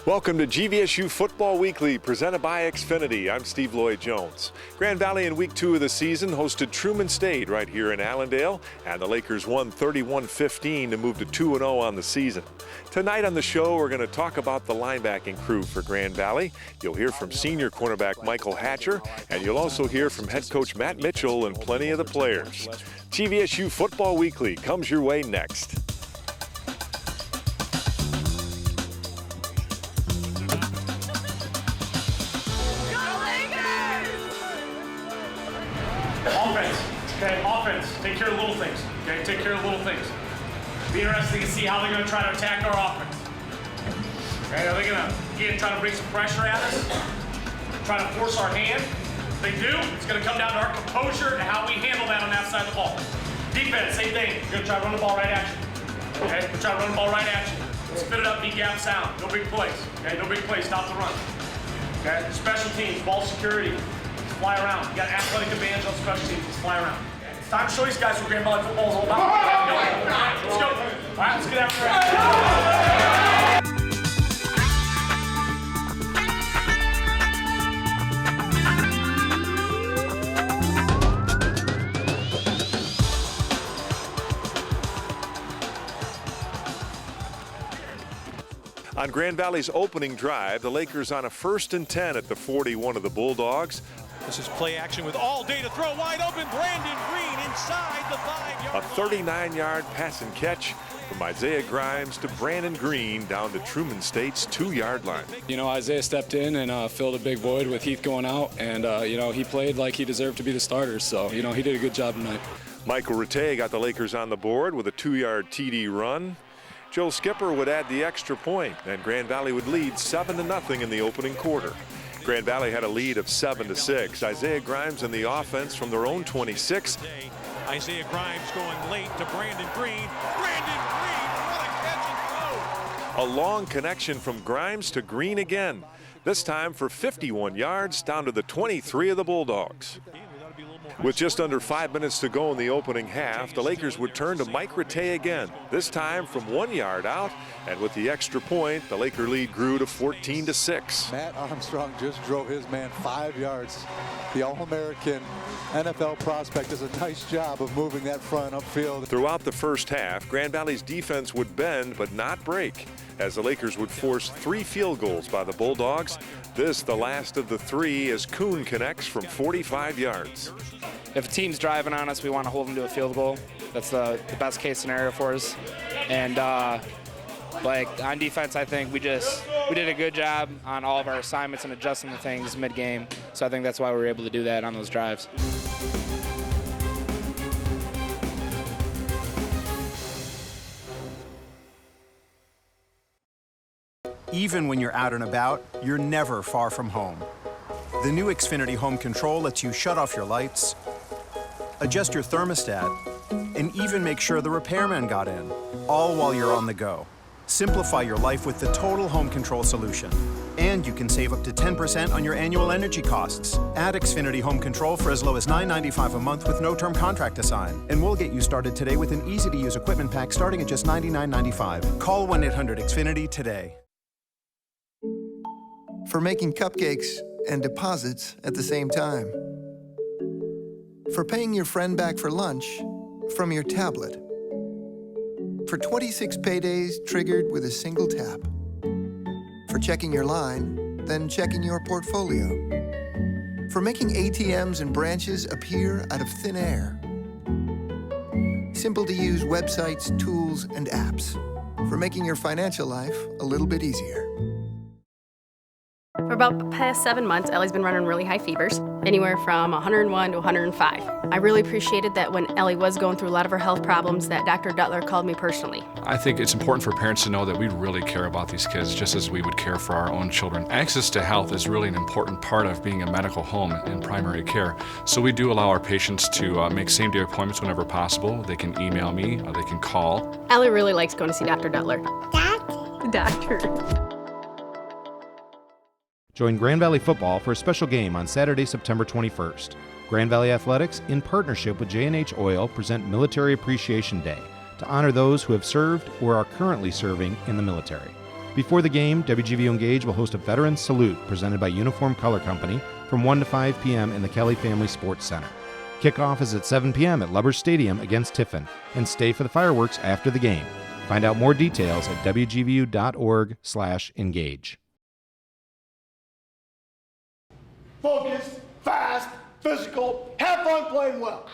Welcome to GVSU Football Weekly, presented by XFINITY. I'm Steve Lloyd-Jones. Grand Valley in Week 2 of the season hosted Truman State right here in Allendale, and the Lakers won 31-15 to move to 2-0 on the season. Tonight on the show, we're going to talk about the linebacking crew for Grand Valley. You'll hear from senior cornerback Michael Hatcher, and you'll also hear from head coach Matt Mitchell and plenty of the players. GVSU Football Weekly comes your way next. Offense. Take care of little things. Okay, take care of little things. Be interesting to see how they're going to try to attack our offense. Okay, are they going to again try to bring some pressure at us? Try to force our hand? If they do, it's going to come down to our composure and how we handle that on that side of the ball. Defense, same thing. We're going to try to run the ball right at you. Okay, we'll try to run the ball right at you. Spit it up, be gap sound. No big plays. Okay, no big plays. Stop the run. Okay, special teams, ball security. Fly around. You got athletic advantage on special teams. Let's fly around. It's time to show these guys what Grand Valley football is all about. Let's go. All right, let's get after it. On Grand Valley's opening drive, the Lakers on a 1st and 10 at the 41 of the Bulldogs. This is play action with all day to throw wide open. Brandon Green inside the 5-yard line. A 39-yard pass and catch from Isaiah Grimes to Brandon Green down to Truman State's 2-yard line. You know, Isaiah stepped in and filled a big void with Heath going out, and you know, he played like he deserved to be the starter. So, you know, he did a good job tonight. Michael Rattay got the Lakers on the board with a 2-yard TD run. Joe Skipper would add the extra point, and Grand Valley would lead 7-0 in the opening quarter. Grand Valley had a lead of 7-6. Isaiah Grimes in the offense from their own 26. Isaiah Grimes going late to Brandon Green. Brandon Green, what a catch and throw! A long connection from Grimes to Green again. This time for 51 yards down to the 23 of the Bulldogs. With just under 5 minutes to go in the opening half, the Lakers would turn to Mike Rattay again, this time from 1 yard out, and with the extra point, the Laker lead grew to 14-6. Matt Armstrong just drove his man 5 yards. The All-American NFL prospect does a nice job of moving that front upfield. Throughout the first half, Grand Valley's defense would bend but not break, as the Lakers would force 3 field goals by the Bulldogs. This, the last of the 3, as Kuhn connects from 45 yards. If a team's driving on us, we want to hold them to a field goal. That's the best case scenario for us. And like on defense, I think we did a good job on all of our assignments and adjusting the things mid-game. So I think that's why we were able to do that on those drives. Even when you're out and about, you're never far from home. The new XFINITY home control lets you shut off your lights, adjust your thermostat, and even make sure the repairman got in, all while you're on the go. Simplify your life with the total home control solution. And you can save up to 10% on your annual energy costs. Add XFINITY home control for as low as $9.95 a month with no term contract to sign. And we'll get you started today with an easy-to-use equipment pack starting at just $99.95. Call 1-800-XFINITY today. For making cupcakes and deposits at the same time. For paying your friend back for lunch from your tablet. For 26 paydays triggered with a single tap. For checking your line, then checking your portfolio. For making ATMs and branches appear out of thin air. Simple to use websites, tools, and apps. For making your financial life a little bit easier. For about the past 7 months, Ellie's been running really high fevers, anywhere from 101 to 105. I really appreciated that when Ellie was going through a lot of her health problems that Dr. Duttler called me personally. I think it's important for parents to know that we really care about these kids just as we would care for our own children. Access to health is really an important part of being a medical home in primary care. So we do allow our patients to make same-day appointments whenever possible. They can email me, or they can call. Ellie really likes going to see Dr. Duttler. Doctor. Join Grand Valley Football for a special game on Saturday, September 21st. Grand Valley Athletics, in partnership with J&H Oil, present Military Appreciation Day to honor those who have served or are currently serving in the military. Before the game, WGVU Engage will host a Veterans Salute presented by Uniform Color Company from 1 to 5 p.m. in the Kelly Family Sports Center. Kickoff is at 7 p.m. at Lubbers Stadium against Tiffin, and stay for the fireworks after the game. Find out more details at wgvu.org/engage. Focused, fast, physical, have fun playing well.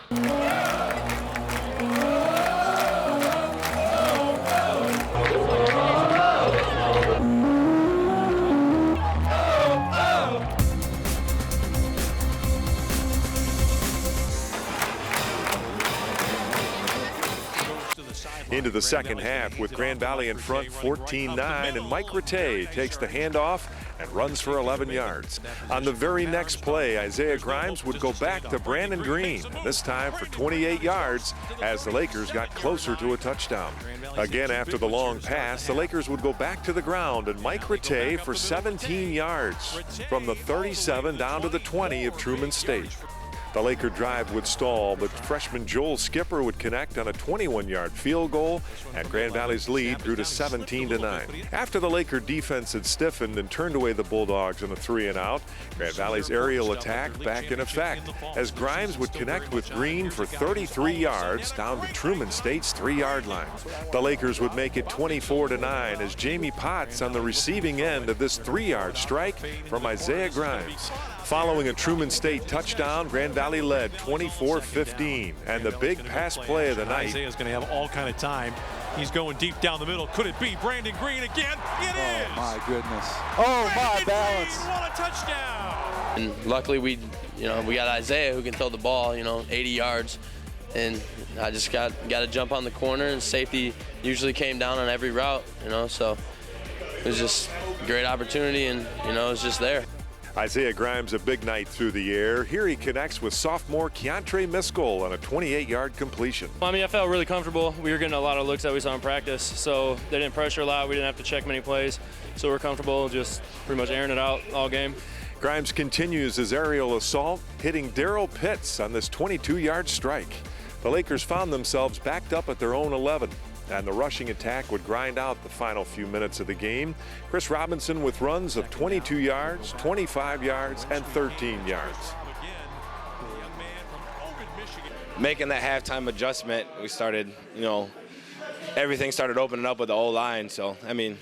Into the second half with Grand Valley in front 14-9, and Mike Rattay takes the handoff and runs for 11 yards. On the very next play, Isaiah Grimes would go back to Brandon Green, this time for 28 yards as the Lakers got closer to a touchdown. Again, after the long pass, the Lakers would go back to the ground, and Mike Rattay for 17 yards from the 37 down to the 20 of Truman State. The Laker drive would stall, but freshman Joel Skipper would connect on a 21-yard field goal, and Grand Valley's lead grew to 17-9. After the Laker defense had stiffened and turned away the Bulldogs on a 3-and-out, Grand Valley's aerial attack back in effect as Grimes would connect with Green for 33 yards down to Truman State's 3-yard line. The Lakers would make it 24-9 as Jamie Potts on the receiving end of this 3-yard strike from Isaiah Grimes. Following a Truman State touchdown, Grand Valley led 24-15, and the big pass play of the night. Isaiah's going to have all kind of time. He's going deep down the middle. Could it be Brandon Green again? It is! Oh, my goodness. Oh, my balance. Green, what a touchdown! And luckily we got Isaiah who can throw the ball, 80 yards. And I just got to jump on the corner, and safety usually came down on every route, so it was just a great opportunity, and, it was just there. Isaiah Grimes a big night through the air. Here he connects with sophomore Keontre Miskell on a 28-yard completion. I felt really comfortable. We were getting a lot of looks that we saw in practice, so they didn't pressure a lot. We didn't have to check many plays, so we're comfortable just pretty much airing it out all game. Grimes continues his aerial assault, hitting Darrell Pitts on this 22-yard strike. The Lakers found themselves backed up at their own 11. And the rushing attack would grind out the final few minutes of the game. Chris Robinson with runs of 22 yards, 25 yards, and 13 yards. Making that halftime adjustment, we started, everything started opening up with the O-line. So, it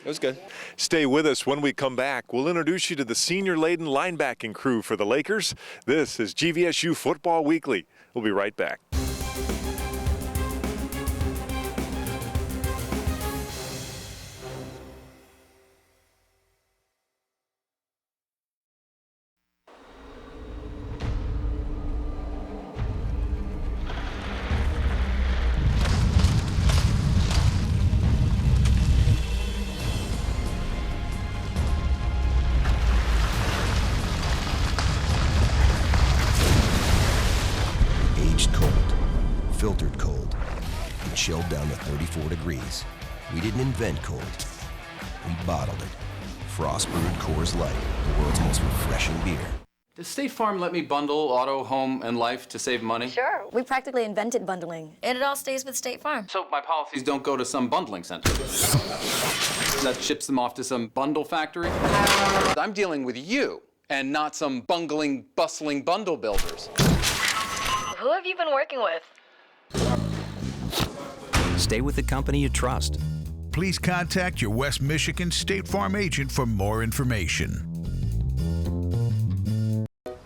was good. Stay with us. When we come back, we'll introduce you to the senior-laden linebacking crew for the Lakers. This is GVSU Football Weekly. We'll be right back. Filtered cold and chilled down to 34 degrees. We didn't invent cold. We bottled it. Frost brewed Coors Light, the world's most refreshing beer. Does State Farm let me bundle auto, home, and life to save money? Sure. We practically invented bundling, and it all stays with State Farm. So my policies don't go to some bundling center. That ships them off to some bundle factory? I'm dealing with you, and not some bungling, bustling bundle builders. Who have you been working with? Stay with the company you trust. Please contact your West Michigan State Farm agent for more information.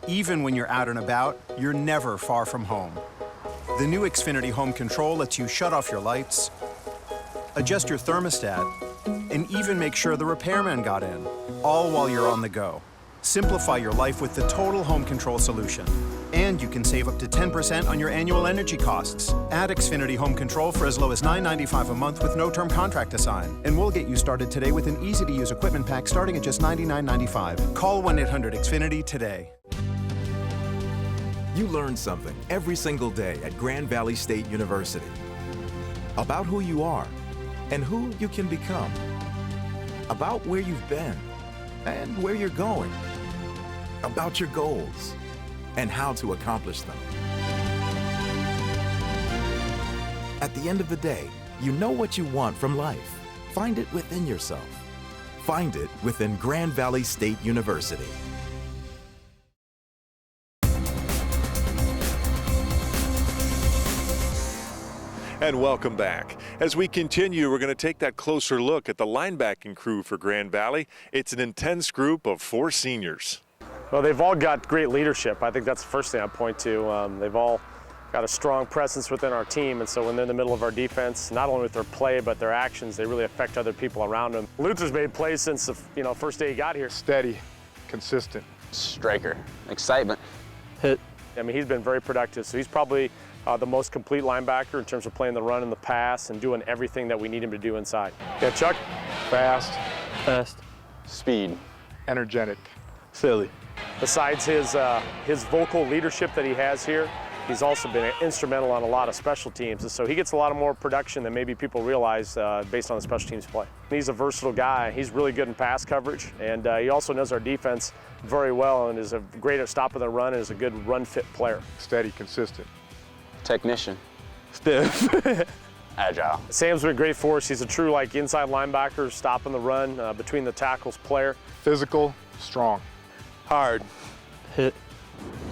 Even when you're out and about, you're never far from home. The new XFINITY home control lets you shut off your lights, adjust your thermostat, and even make sure the repairman got in, all while you're on the go. Simplify your life with the total home control solution. And you can save up to 10% on your annual energy costs. Add XFINITY Home Control for as low as $9.95 a month with no term contract to sign. And we'll get you started today with an easy-to-use equipment pack starting at just $99.95. Call 1-800-XFINITY today. You learn something every single day at Grand Valley State University about who you are and who you can become, about where you've been and where you're going, about your goals and how to accomplish them. At the end of the day, you know what you want from life. Find it within yourself. Find it within Grand Valley State University. And welcome back. As we continue, we're going to take that closer look at the linebacking crew for Grand Valley. It's an intense group of 4 seniors. Well, they've all got great leadership. I think that's the first thing I point to. They've all got a strong presence within our team, and so when they're in the middle of our defense, not only with their play but their actions, they really affect other people around them. Luther's made plays since the first day he got here. Steady, consistent. Striker, excitement. Hit. I mean, he's been very productive, so he's probably the most complete linebacker in terms of playing the run and the pass and doing everything that we need him to do inside. Yeah, Chuck, fast, speed, energetic, silly. Besides his vocal leadership that he has here, he's also been instrumental on a lot of special teams, and so he gets a lot of more production than maybe people realize based on the special teams play. He's a versatile guy. He's really good in pass coverage, and he also knows our defense very well and is a great at stopping the run and is a good run-fit player. Steady, consistent. Technician. Stiff. Agile. Sam's been great for us. He's a true inside linebacker, stopping the run, between the tackles player. Physical, strong. Hard. Hit.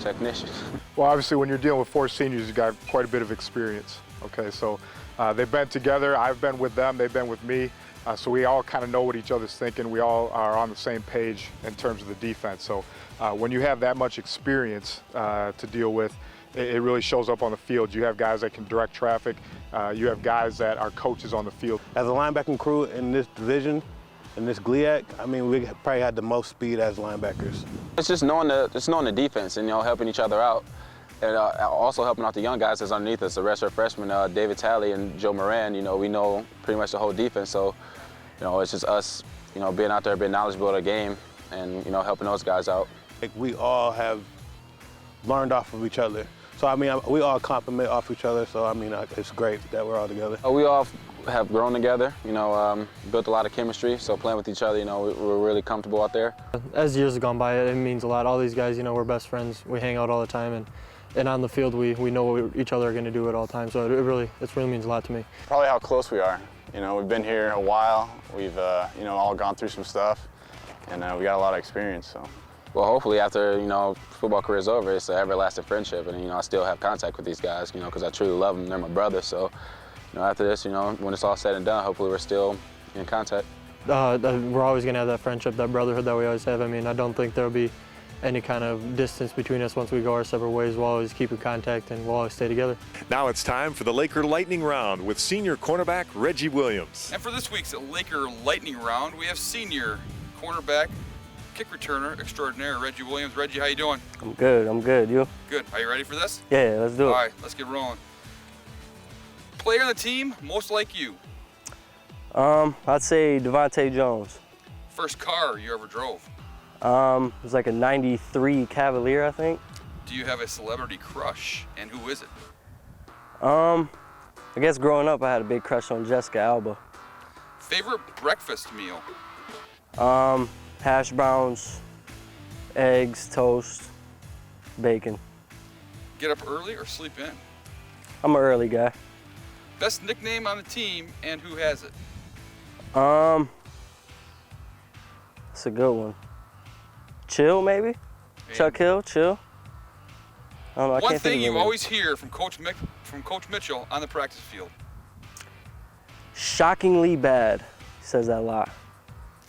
Technician. Well, obviously when you're dealing with 4 seniors, you've got quite a bit of experience. Okay, so they've been together. I've been with them, they've been with me. So we all kind of know what each other's thinking. We all are on the same page in terms of the defense. So when you have that much experience to deal with, it really shows up on the field. You have guys that can direct traffic. You have guys that are coaches on the field. As a linebacking crew in this division, in this GLIAC, I mean, we probably had the most speed as linebackers. It's just knowing the defense and helping each other out, and also helping out the young guys that's underneath us. The rest are freshmen, David Talley and Joe Moran. We know pretty much the whole defense. So, it's just us, being out there, being knowledgeable of the game, and helping those guys out. We all have learned off of each other. So, I mean, we all compliment off each other, so, I mean, it's great that we're all together. We all have grown together, built a lot of chemistry, so playing with each other, we're really comfortable out there. As years have gone by, it means a lot. All these guys, we're best friends. We hang out all the time, and on the field, we know what each other are going to do at all times, so it really means a lot to me. Probably how close we are. We've been here a while. We've, all gone through some stuff, and we got a lot of experience, so. Well, hopefully after, football career is over, it's an everlasting friendship, and, I still have contact with these guys, because I truly love them. They're my brothers, so, after this, when it's all said and done, hopefully we're still in contact. We're always going to have that friendship, that brotherhood that we always have. I mean, I don't think there'll be any kind of distance between us once we go our separate ways. We'll always keep in contact, and we'll always stay together. Now it's time for the Laker Lightning Round with senior cornerback Reggie Williams. And for this week's Laker Lightning Round, we have senior cornerback, kick returner extraordinaire, Reggie Williams. Reggie, how you doing? I'm good. You? Good. Are you ready for this? Yeah, let's do it. All right, let's get rolling. Player on the team most like you? I'd say Devontae Jones. First car you ever drove? It was like a 93 Cavalier, I think. Do you have a celebrity crush, and who is it? I guess growing up I had a big crush on Jessica Alba. Favorite breakfast meal? Hash browns, eggs, toast, bacon. Get up early or sleep in? I'm an early guy. Best nickname on the team, and who has it? That's a good one. Chill, maybe? And Chuck Hill, Chill. I don't know, I one can't thing think of you it. always hear from Coach Mitchell on the practice field? Shockingly bad. He says that a lot,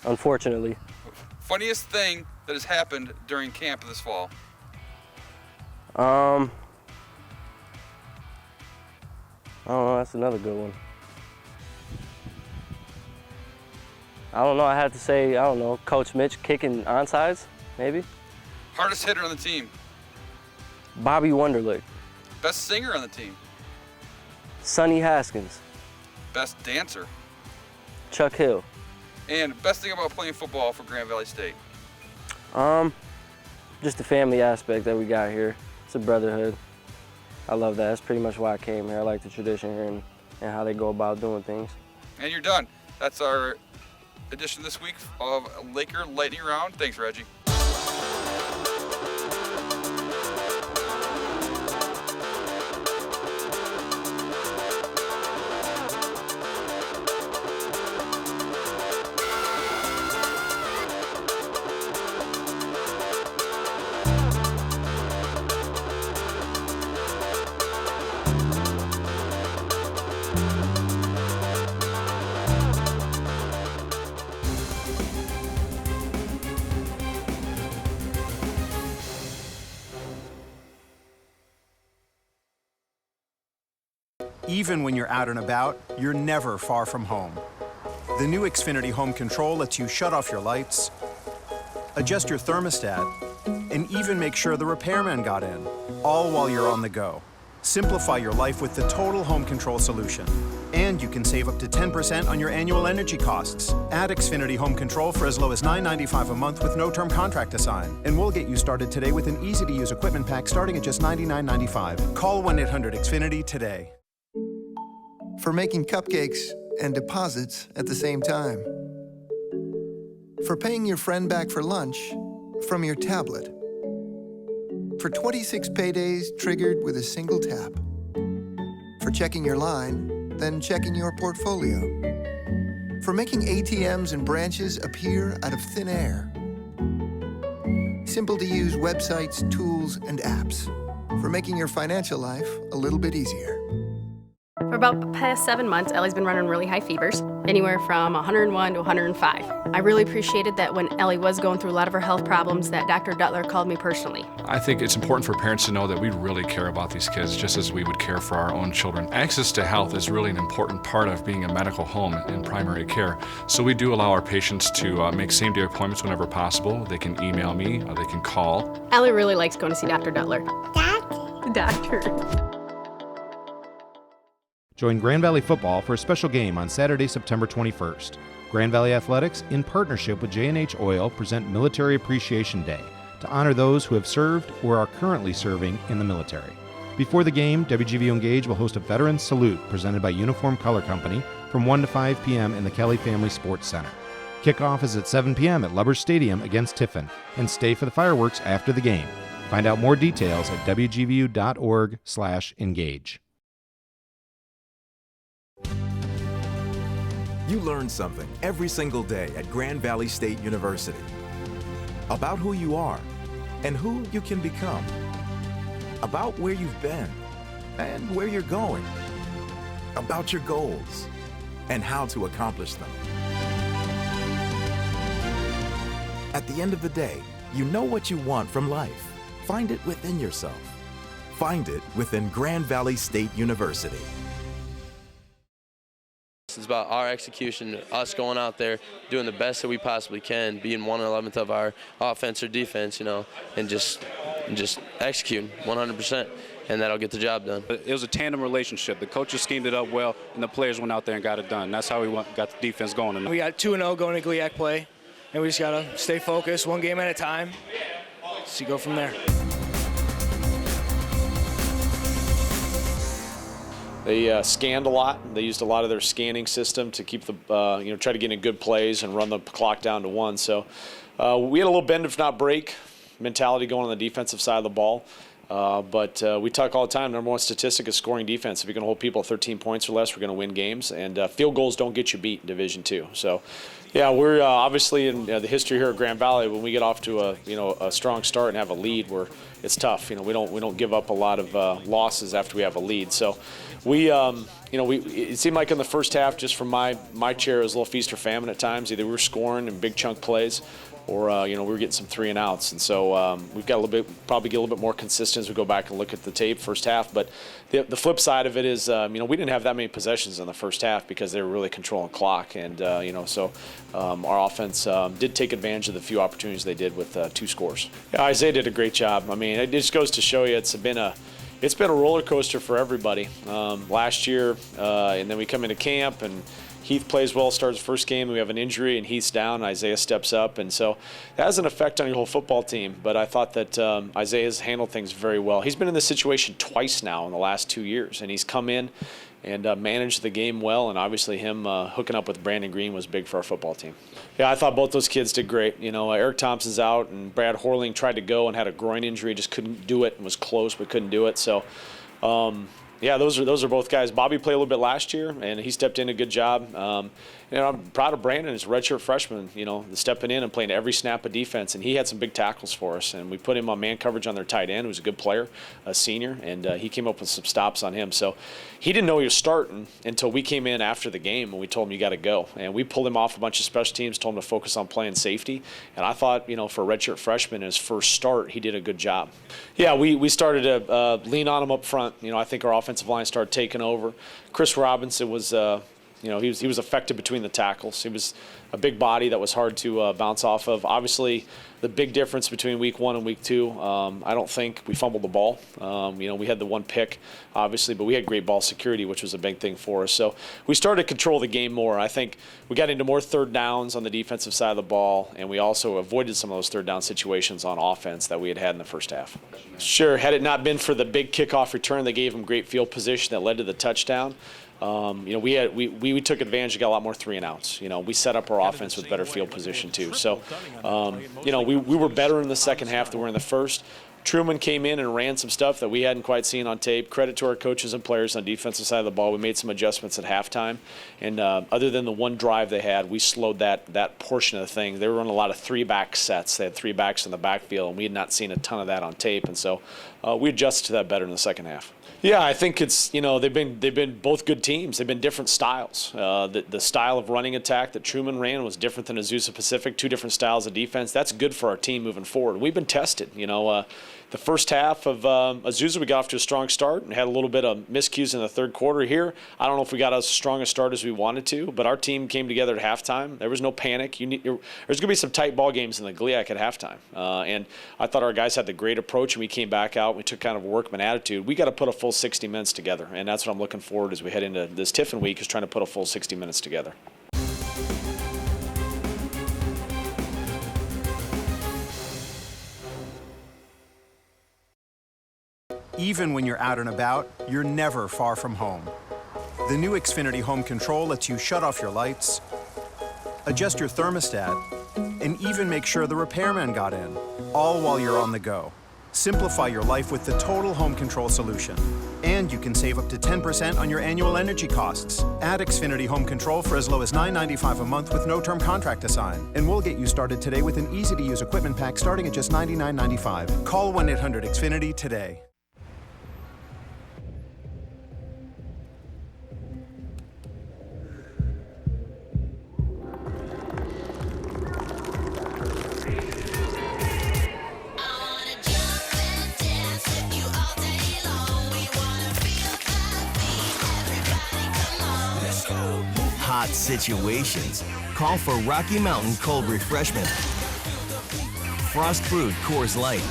unfortunately. Funniest thing that has happened during camp this fall? I don't know, that's another good one. I don't know, I had to say, Coach Mitch kicking onsides, maybe? Hardest hitter on the team? Bobby Wonderlick. Best singer on the team? Sonny Haskins. Best dancer? Chuck Hill. And best thing about playing football for Grand Valley State? Just the family aspect that we got here. It's a brotherhood. I love that. That's pretty much why I came here. I like the tradition here and how they go about doing things. And you're done. That's our edition this week of Laker Lightning Round. Thanks, Reggie. Even when you're out and about, you're never far from home. The new XFINITY home control lets you shut off your lights, adjust your thermostat, and even make sure the repairman got in, all while you're on the go. Simplify your life with the total home control solution. And you can save up to 10% on your annual energy costs. Add XFINITY home control for as low as $9.95 a month with no term contract to sign. And we'll get you started today with an easy-to-use equipment pack starting at just $99.95. Call 1-800-XFINITY today. For making cupcakes and deposits at the same time. For paying your friend back for lunch from your tablet. For 26 paydays triggered with a single tap. For checking your line, then checking your portfolio. For making ATMs and branches appear out of thin air. Simple to use websites, tools, and apps. For making your financial life a little bit easier. For about the past 7 months, Ellie's been running really high fevers, anywhere from 101 to 105. I really appreciated that when Ellie was going through a lot of her health problems, that Dr. Duttler called me personally. I think it's important for parents to know that we really care about these kids just as we would care for our own children. Access to health is really an important part of being a medical home in primary care. So we do allow our patients to make same-day appointments whenever possible. They can email me, or they can call. Ellie really likes going to see Dr. Duttler. Doctor. Join Grand Valley Football for a special game on Saturday, September 21st. Grand Valley Athletics, in partnership with J&H Oil, present Military Appreciation Day to honor those who have served or are currently serving in the military. Before the game, WGVU Engage will host a Veterans Salute presented by Uniform Color Company from 1 to 5 p.m. in the Kelly Family Sports Center. Kickoff is at 7 p.m. at Lubbers Stadium against Tiffin, and stay for the fireworks after the game. Find out more details at wgvu.org/engage. You learn something every single day at Grand Valley State University about who you are and who you can become, about where you've been and where you're going, about your goals and how to accomplish them. At the end of the day, you know what you want from life. Find it within yourself. Find it within Grand Valley State University. It's about our execution, us going out there, doing the best that we possibly can, being 1/11th of our offense or defense, and just executing 100%, and that'll get the job done. It was a tandem relationship. The coaches schemed it up well, and the players went out there and got it done. That's how we got the defense going tonight. We got 2-0 going to GLIAC play, and we just got to stay focused, one game at a time, so you go from there. They scanned a lot. They used a lot of their scanning system to keep the, try to get in good plays and run the clock down to 1. So we had a little bend if not break mentality going on the defensive side of the ball. But we talk all the time, number one statistic is scoring defense. If you can hold people at 13 points or less, we're going to win games. And field goals don't get you beat in Division II. So, yeah, we're obviously in the history here at Grand Valley, when we get off to a strong start and have a lead, it's tough. We don't give up a lot of losses after we have a lead. So it seemed like in the first half, just from my chair, it was a little feast or famine at times. Either we were scoring in big chunk plays, or we were getting some 3 and outs, and so we've got probably get a little bit more consistent as we go back and look at the tape first half. But the flip side of it is, we didn't have that many possessions in the first half because they were really controlling clock, and so our offense did take advantage of the few opportunities they did with 2 scores. Yeah, Isaiah did a great job. I mean, it just goes to show you it's been a roller coaster for everybody. Last year, and then we come into camp and Heath plays well, starts the first game, and we have an injury, and Heath's down, Isaiah steps up, and so that has an effect on your whole football team. But I thought that Isaiah's handled things very well. He's been in this situation twice now in the last 2 years, and he's come in and managed the game well, and obviously him hooking up with Brandon Green was big for our football team. Yeah, I thought both those kids did great. Eric Thompson's out, and Brad Horling tried to go and had a groin injury, just couldn't do it, and was close but couldn't do it. So, yeah, those are both guys. Bobby played a little bit last year, and he stepped in a good job. I'm proud of Brandon as a redshirt freshman, stepping in and playing every snap of defense, and he had some big tackles for us. And we put him on man coverage on their tight end, who's a good player, a senior, and he came up with some stops on him. So he didn't know he was starting until we came in after the game, and we told him, you got to go. And we pulled him off a bunch of special teams, told him to focus on playing safety. And I thought, for a redshirt freshman, his first start, he did a good job. Yeah, we started to lean on him up front. I think our offensive offensive line started taking over. Chris Robinson was, he was effective between the tackles. He was a big body that was hard to bounce off of. Obviously, the big difference between week 1 and week 2, I don't think we fumbled the ball. We had the one pick, obviously, but we had great ball security, which was a big thing for us. So we started to control the game more. I think we got into more third downs on the defensive side of the ball, and we also avoided some of those third down situations on offense that we had in the first half. Sure, had it not been for the big kickoff return that gave them great field position that led to the touchdown, we took advantage and got a lot more 3-and-outs. We set up our offense with better field position too. So, we were better in the second half than we were in the first. Truman came in and ran some stuff that we hadn't quite seen on tape. Credit to our coaches and players on the defensive side of the ball. We made some adjustments at halftime. And other than the one drive they had, we slowed that portion of the thing. They were running a lot of 3-back sets. They had 3 backs in the backfield, and we had not seen a ton of that on tape. And so we adjusted to that better in the second half. Yeah, I think it's, they've been both good teams. They've been different styles. The style of running attack that Truman ran was different than Azusa Pacific, 2 different styles of defense. That's good for our team moving forward. We've been tested. The first half of Azusa, we got off to a strong start and had a little bit of miscues in the third quarter here. I don't know if we got as strong a start as we wanted to, but our team came together at halftime. There was no panic. There's going to be some tight ball games in the GLIAC at halftime. And I thought our guys had the great approach, and we came back out. We took kind of a workman attitude. We got to put a full 60 minutes together, and that's what I'm looking forward as we head into this Tiffin week, is trying to put a full 60 minutes together. Even when you're out and about, you're never far from home. The new XFINITY home control lets you shut off your lights, adjust your thermostat, and even make sure the repairman got in, all while you're on the go. Simplify your life with the total home control solution. And you can save up to 10% on your annual energy costs. Add XFINITY home control for as low as $9.95 a month with no term contract to sign. And we'll get you started today with an easy-to-use equipment pack starting at just $99.95. Call 1-800-XFINITY today. Hot situations. Call for Rocky Mountain Cold Refreshment. Frost Brewed Coors Light,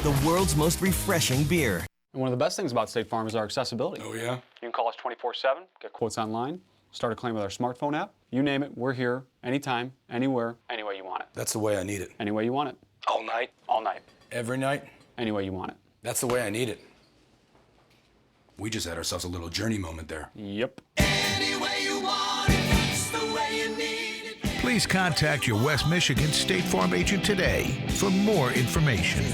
the world's most refreshing beer. And one of the best things about State Farm is our accessibility. Oh, yeah? You can call us 24/7, get quotes online, start a claim with our smartphone app. You name it, we're here, anytime, anywhere, any way you want it. That's the way I need it. Any way you want it. All night? All night. Every night? Any way you want it. That's the way I need it. We just had ourselves a little journey moment there. Yep. Please contact your West Michigan State Farm agent today for more information.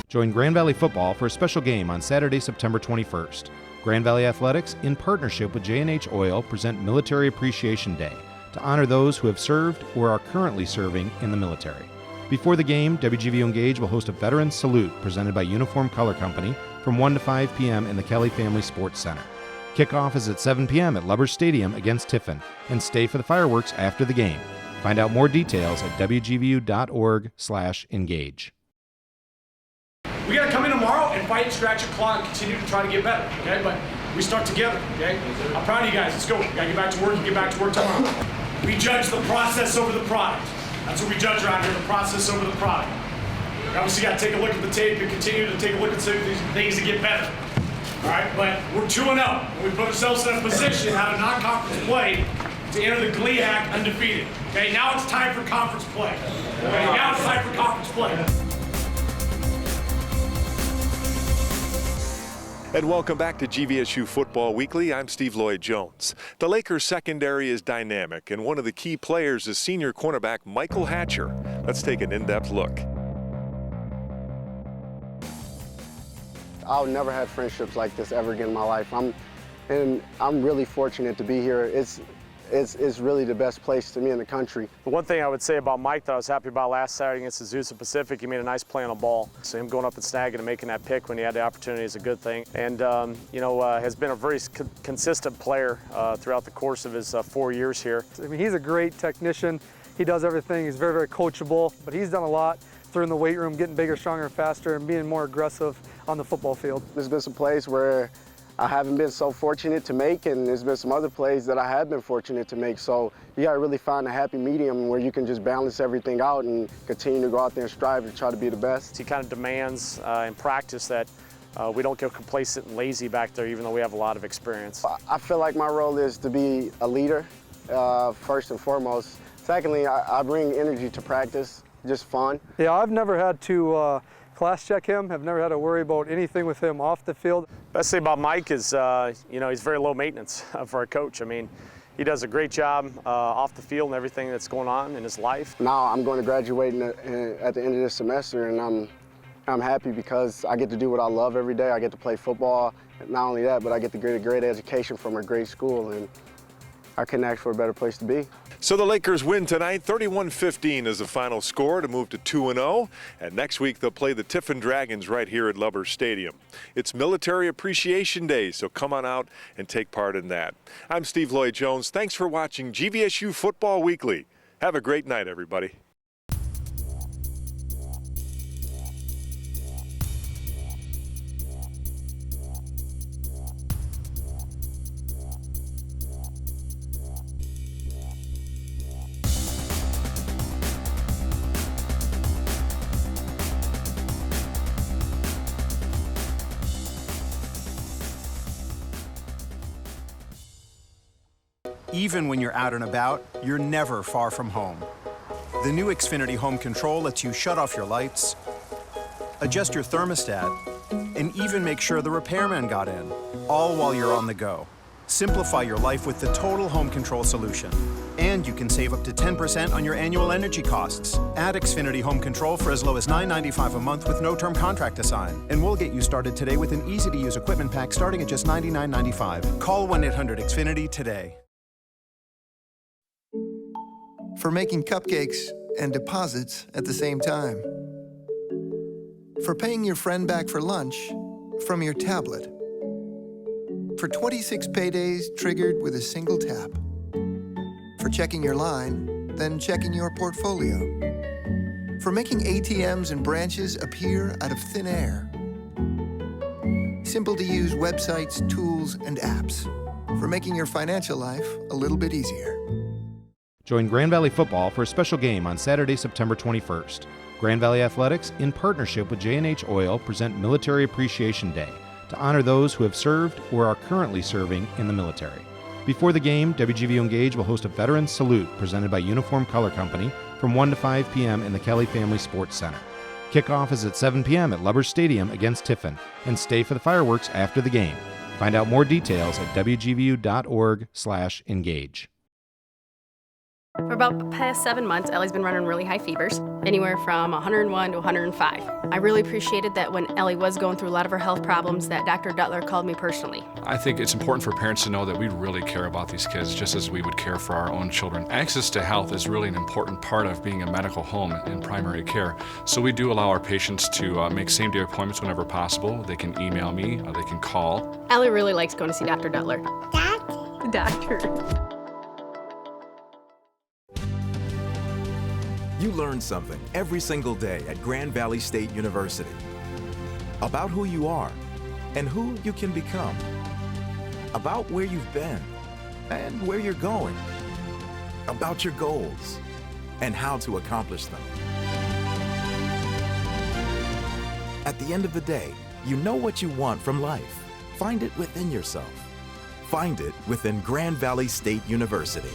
Join Grand Valley Football for a special game on Saturday, September 21st. Grand Valley Athletics, in partnership with J&H Oil, present Military Appreciation Day to honor those who have served or are currently serving in the military. Before the game, WGVU Engage will host a Veterans Salute presented by Uniform Color Company from 1 to 5 p.m. in the Kelly Family Sports Center. Kickoff is at 7 p.m. at Lubbers Stadium against Tiffin, and stay for the fireworks after the game. Find out more details at wgvu.org/engage. We got to come in tomorrow and fight, scratch a claw, and continue to try to get better, okay? But we start together, okay? I'm proud of you guys. Let's go. We got to get back to work and get back to work tomorrow. We judge the process over the product. That's what we judge around here, the process over the product. We obviously got to take a look at the tape and continue to take a look at some of these things to get better. All right, but we're 2-0. We put ourselves in a position out of non-conference play to enter the GLIAC undefeated. Okay, now it's time for conference play. Okay, now it's time for conference play. And welcome back to GVSU Football Weekly. I'm Steve Lloyd-Jones. The Lakers secondary is dynamic, and one of the key players is senior cornerback Michael Hatcher. Let's take an in-depth look. I've never had friendships like this ever again in my life. I'm really fortunate to be here. It's really the best place to me in the country. The one thing I would say about Mike that I was happy about last Saturday against Azusa Pacific, he made a nice play on a ball. So him going up and snagging and making that pick when he had the opportunity is a good thing. And, has been a very consistent player throughout the course of his 4 years here. I mean, he's a great technician. He does everything. He's very, very coachable, but he's done a lot through in the weight room, getting bigger, stronger, and faster, and being more aggressive on the football field. There's been some plays where I haven't been so fortunate to make, and there's been some other plays that I have been fortunate to make. So you got to really find a happy medium where you can just balance everything out and continue to go out there and strive to try to be the best. He kind of demands in practice that we don't get complacent and lazy back there, even though we have a lot of experience. I feel like my role is to be a leader, first and foremost. Secondly, I bring energy to practice, just fun. Yeah, I've never had to class check him. I've never had to worry about anything with him off the field. Best thing about Mike is, he's very low maintenance for a coach. I mean, he does a great job off the field and everything that's going on in his life. Now I'm going to graduate at the end of this semester, and I'm happy because I get to do what I love every day. I get to play football. Not only that, but I get to get a great education from a great school, and I couldn't ask for a better place to be. So the Lakers win tonight. 31-15 is the final score to move to 2-0. And next week they'll play the Tiffin Dragons right here at Lubbers Stadium. It's Military Appreciation Day, so come on out and take part in that. I'm Steve Lloyd Jones. Thanks for watching GVSU Football Weekly. Have a great night, everybody. Even when you're out and about, you're never far from home. The new XFINITY home control lets you shut off your lights, adjust your thermostat, and even make sure the repairman got in, all while you're on the go. Simplify your life with the total home control solution. And you can save up to 10% on your annual energy costs. Add XFINITY home control for as low as $9.95 a month with no term contract to sign. And we'll get you started today with an easy-to-use equipment pack starting at just $99.95. Call 1-800-XFINITY today. For making cupcakes and deposits at the same time. For paying your friend back for lunch from your tablet. For 26 paydays triggered with a single tap. For checking your line, then checking your portfolio. For making ATMs and branches appear out of thin air. Simple to use websites, tools, and apps. For making your financial life a little bit easier. Join Grand Valley Football for a special game on Saturday, September 21st. Grand Valley Athletics, in partnership with J&H Oil, present Military Appreciation Day to honor those who have served or are currently serving in the military. Before the game, WGVU Engage will host a Veterans Salute presented by Uniform Color Company from 1 to 5 p.m. in the Kelly Family Sports Center. Kickoff is at 7 p.m. at Lubbers Stadium against Tiffin, and stay for the fireworks after the game. Find out more details at wgvu.org/engage. For about the past 7 months, Ellie's been running really high fevers, anywhere from 101 to 105. I really appreciated that when Ellie was going through a lot of her health problems that Dr. Duttler called me personally. I think it's important for parents to know that we really care about these kids just as we would care for our own children. Access to health is really an important part of being a medical home in primary care. So we do allow our patients to make same-day appointments whenever possible. They can email me, or they can call. Ellie really likes going to see Dr. Duttler. Doctor. You learn something every single day at Grand Valley State University about who you are and who you can become, about where you've been and where you're going, about your goals and how to accomplish them. At the end of the day, you know what you want from life. Find it within yourself. Find it within Grand Valley State University.